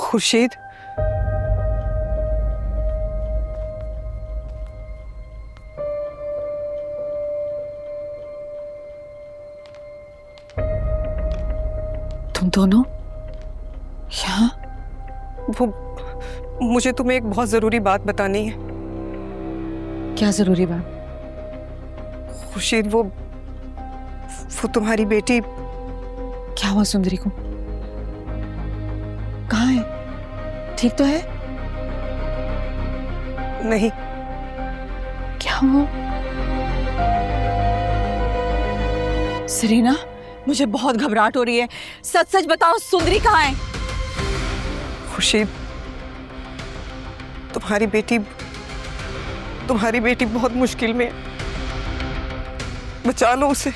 खुर्शीद, तुम दोनों यहाँ? वो मुझे तुम्हें एक बहुत जरूरी बात बतानी है। क्या जरूरी बात? खुर्शीद, वो तुम्हारी बेटी। क्या हुआ सुंदरी को? कहाँ है? ठीक तो है? नहीं। क्या हुआ? सरीना, मुझे बहुत घबराहट हो रही है। सच सच बताओ, सुंदरी कहाँ है? खुर्शीद, तुम्हारी बेटी बहुत मुश्किल में है। बचा लो उसे।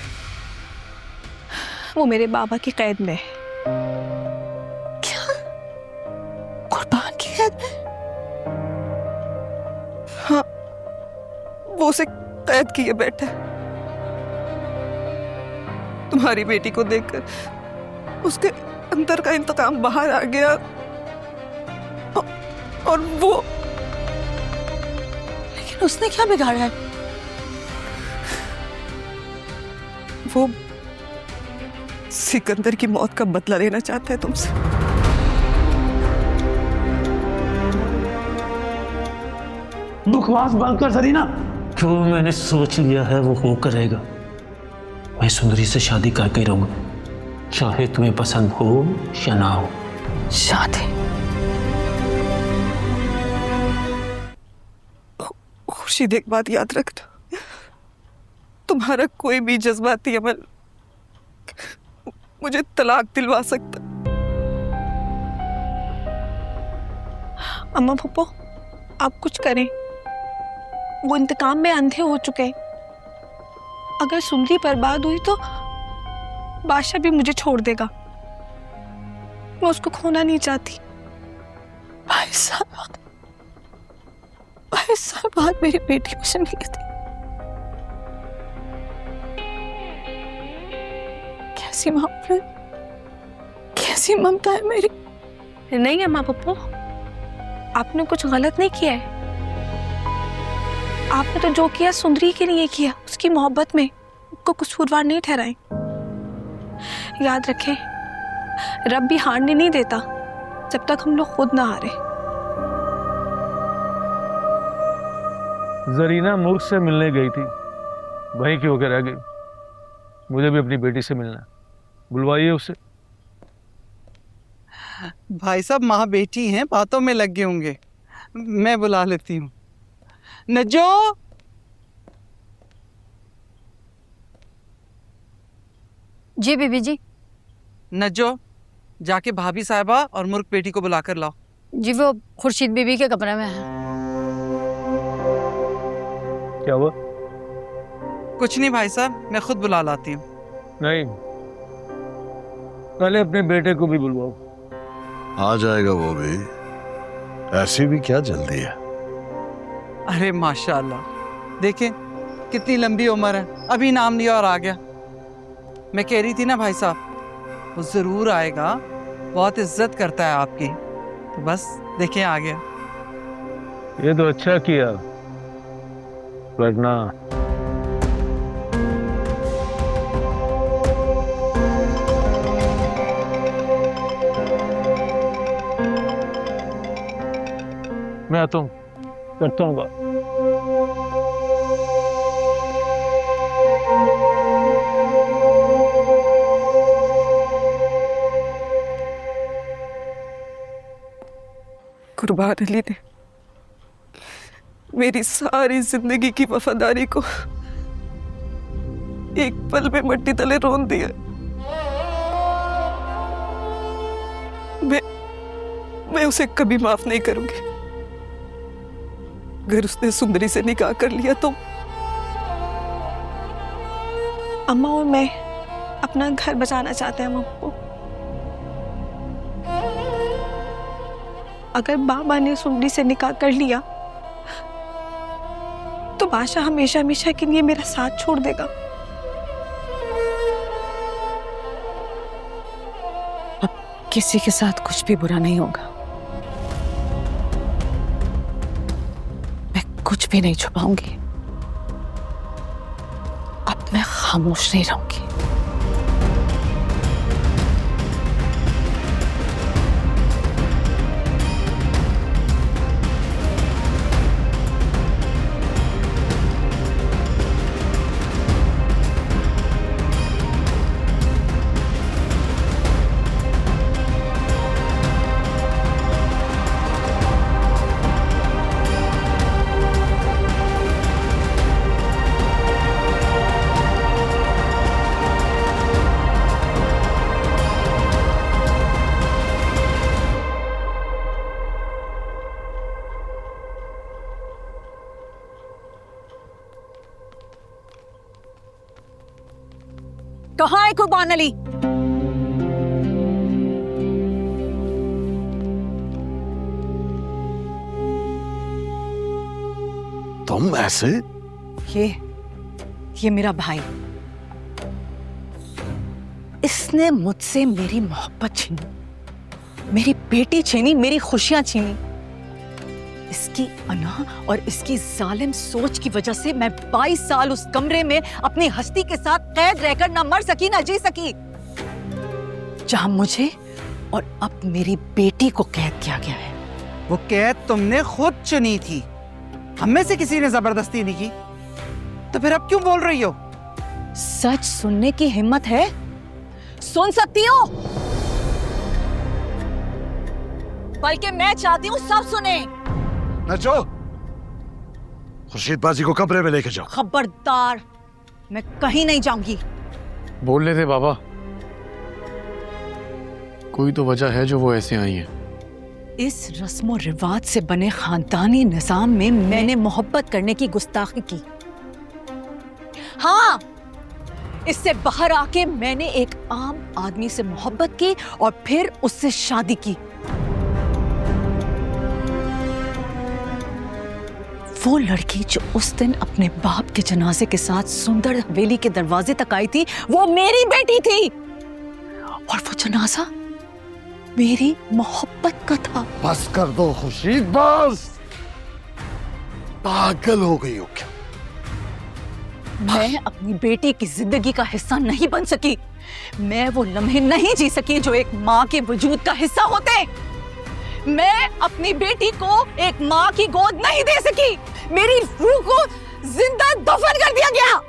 वो मेरे बाबा की कैद में है। क्या? कुर्बान की कैद में? हाँ, वो उसे कैद किए बैठा है। तुम्हारी बेटी को देखकर उसके अंदर का इंतकाम बाहर आ गया और वो। लेकिन उसने क्या बिगाड़ा है? वो सिकंदर की मौत का बदला लेना चाहता है तुमसे। बकवास बंद कर सरीना। जो मैंने सोच लिया है वो करेगा। मैं सुंदरी से शादी करके ही रहूंगा, चाहे तुम्हें पसंद हो या ना हो। शादी? खुर्शीद, एक बात याद रखना, तुम्हारा कोई भी जज्बाती अमल मुझे तलाक दिलवा सकता। अम्मा पप्पो, आप कुछ करें। वो इंतकाम में अंधे हो चुके हैं। अगर सुंदरी बर्बाद हुई तो बादशाह भी मुझे छोड़ देगा। मैं उसको खोना नहीं चाहती। भाई साहब, बात मेरी बेटी को सुन ली थी। कैसी ममता है मेरी। नहीं अम्मा पप्पो, आपने कुछ गलत नहीं किया है। आपने तो जो किया सुंदरी के लिए किया, उसकी मोहब्बत में उसको कसूरवार नहीं ठहराए। याद रखें, रब भी हारने नहीं देता जब तक हम लोग खुद ना हारे। जरीना मुर्ख से मिलने गई थी, वहीं क्यों होकर रह गई। मुझे भी अपनी बेटी से मिलना है, बुलवाइए उसे। भाई साहब, माँ बेटी हैं, बातों में लग गए होंगे। मैं बुला लेती हूँ। नज्जो, जी बीबी जी। नज्जो, जाके भाभी साहिबा और मुर्ख बेटी को बुला कर लाओ। जी, वो खुर्शीद बीबी के कमरे में है। क्या हुआ? कुछ नहीं भाई साहब, मैं खुद बुला लाती हूँ। नहीं, पहले अपने बेटे को भी बुलवाओ। आ जाएगा वो भी, ऐसी भी क्या जल्दी है। अरे माशाल्लाह, देखें कितनी लंबी उम्र है, अभी नाम लिया और आ गया। मैं कह रही थी ना भाई साहब, वो जरूर आएगा, बहुत इज्जत करता है आपकी। तो बस देखें, आ गया। ये तो अच्छा किया, वरना मैं आता हूँ, करता हूँ बात। कुर्बान अली ने मेरी सारी जिंदगी की वफादारी को एक पल में मट्टी तले रोन दिया। मैं उसे कभी माफ नहीं करूंगी। अगर उसने सुंदरी से निकाह कर लिया तो अम्मा और मैं अपना घर बचाना चाहते हैं अम्मा को। अगर बाबा ने सुंदरी से निकाह कर लिया तो बादशाह हमेशा हमेशा के लिए मेरा साथ छोड़ देगा। अब किसी के साथ कुछ भी बुरा नहीं होगा। कुछ भी नहीं छुपाऊंगी। अब मैं खामोश नहीं रहूंगी। कहाँ है कुर्बान अली? तुम ऐसे? ये मेरा भाई, इसने मुझसे मेरी मोहब्बत छीनी, मेरी बेटी छीनी, मेरी खुशियां छीनी। इसकी अना और इसकी जालिम सोच की वजह से मैं 22 साल उस कमरे में अपनी हस्ती के साथ कैद रहकर ना मर सकी ना जी सकी, जहां मुझे और अब मेरी बेटी को कैद किया गया है। वो कैद तुमने खुद चुनी थी, हमें से किसी ने जबरदस्ती नहीं की। तो फिर अब क्यों बोल रही हो? सच सुनने की हिम्मत है? सुन सकती हो? बल्कि मैं चाहती हूँ सब सुने। नचो, खुर्शीद बाजी को कमरे में लेके जाओ। खबरदार, मैं कहीं नहीं जाऊंगी। बोल रहे थे बाबा, कोई तो वजह है जो वो ऐसे आई है। इस रस्मो रिवाज से बने खानदानी निजाम में मैंने मोहब्बत करने की गुस्ताखी की। हाँ, इससे बाहर आके मैंने एक आम आदमी से मोहब्बत की और फिर उससे शादी की। वो लड़की जो उस दिन अपने बाप के जनाजे के साथ सुंदर हवेली के दरवाजे तक आई थी, वो मेरी बेटी थी और वो जनाजा मेरी मोहब्बत का था। बस कर दो खुर्शीद, बस। पागल हो गई हो क्या? मैं अपनी बेटी की जिंदगी का हिस्सा नहीं बन सकी। मैं वो लम्हे नहीं जी सकी जो एक माँ के वजूद का हिस्सा होते। मैं अपनी बेटी को एक माँ की गोद नहीं दे सकी। मेरी रूह को जिंदा दफन कर दिया गया।